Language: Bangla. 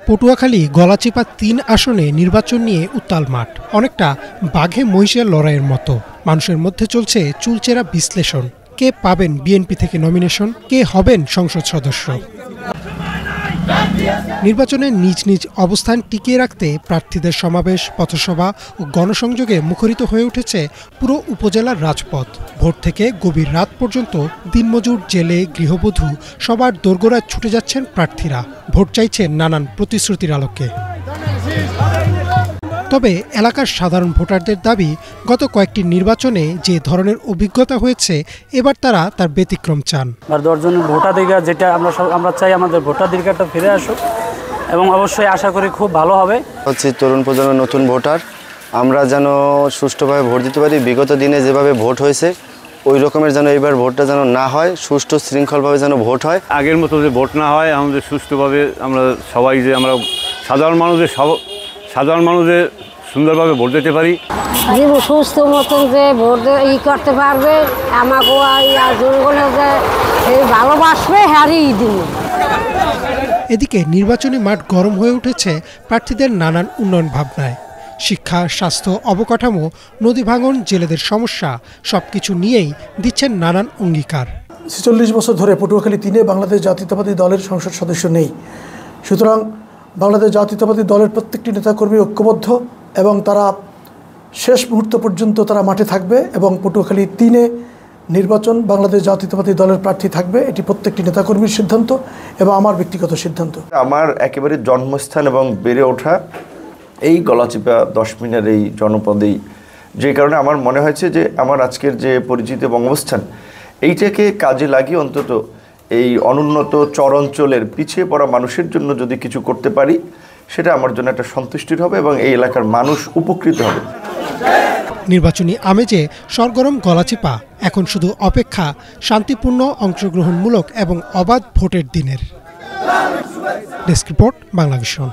পটুয়াখালী গলাচিপা ৩ আসনে নির্বাচন নিয়ে উত্তাল মাঠ, অনেকটা বাঘে মহিষের লড়াইয়ের মতো। মানুষের মধ্যে চলছে চুলচেরা বিশ্লেষণ। কে পাবেন বিএনপি থেকে নমিনেশন, কে হবেন সংসদ সদস্য। নির্বাচনে নিজ নিজ অবস্থান টিকিয়ে রাখতে প্রার্থীদের সমাবেশ, পথসভা ও গণসংযোগে মুখরিত হয়ে উঠেছে পুরো উপজেলার রাজপথ। ভোর থেকে গভীর রাত পর্যন্ত দিনমজুর, জেলে, গৃহবধূ সবার দোরগোড়ায় ছুটে যাচ্ছেন প্রার্থীরা। ভোট চাইছেন নানান প্রতিশ্রুতির আলোকে। তবে এলাকার সাধারণ ভোটারদের দাবি, গত কয়েকটি নির্বাচনে যে ধরনের অভিজ্ঞতা হয়েছে, এবার তারা তার ব্যতিক্রম চান। দর্জনের ভোটাধিকার যেটা আমরা চাই, আমাদের ভোটাধিকারটা ফিরে আসুক এবং অবশ্যই আশা করি খুব ভালো হবে। তরুণ প্রজন্মের নতুন ভোটার, আমরা যেন সুষ্ঠুভাবে ভোট দিতে পারি। বিগত দিনে যেভাবে ভোট হয়েছে ওই রকমের যেন এইবার ভোটটা যেন না হয়, সুষ্ঠু শৃঙ্খলভাবে যেন ভোট হয়। আগের মতো যে ভোট না হয়, আমাদের সুষ্ঠুভাবে আমরা সবাই যে আমরা সাধারণ মানুষের সুন্দরভাবে ভোট দিতে পারি। সুস্থ মতন যে ভোট করতে পারবে, আমাকে জনগণের যে ভালোবাসবে হারিয়ে দিব। এদিকে নির্বাচনী মাঠ গরম হয়ে উঠেছে প্রার্থীদের নানান উন্নয়ন ভাবনায়। শিক্ষা, স্বাস্থ্য, অবকাঠামো, নদী ভাঙন, জেলেদের সমস্যা সবকিছু নিয়েই দিচ্ছেন নানান অঙ্গীকার। ৪৬ বছর ধরে পটুয়াখালী ৩-এ বাংলাদেশ জাতীয়তাবাদী দলের সংসদ সদস্য নেই। সুতরাং বাংলাদেশ জাতীয়তাবাদী দলের প্রত্যেকটি নেতাকর্মী ঐক্যবদ্ধ এবং তারা শেষ মুহূর্ত পর্যন্ত তারা মাঠে থাকবে এবং পটুয়াখালী ৩-এ নির্বাচন বাংলাদেশ জাতীয়তাবাদী দলের প্রার্থী থাকবে। এটি প্রত্যেকটি নেতাকর্মীর সিদ্ধান্ত এবং আমার ব্যক্তিগত সিদ্ধান্ত। আমার একেবারে জন্মস্থান এবং বেড়ে ওঠা এই গলাচিপা 10 মিনার এই জনপদেই, যে কারণে আমার মনে হয়েছে যে আমার আজকের যে পরিচিত এবং অবস্থান, এইটাকে কাজে লাগিয়ে অন্তত এই অনুন্নত চর অঞ্চলের পিছিয়ে পড়া মানুষের জন্য যদি কিছু করতে পারি, সেটা আমার জন্য একটা সন্তুষ্টির হবে এবং এই এলাকার মানুষ উপকৃত হবে। নির্বাচনী আমেজে সরগরম গলাচিপা, এখন শুধু অপেক্ষা শান্তিপূর্ণ, অংশগ্রহণমূলক এবং অবাধ ভোটের দিনের। Desk report, Banglavision.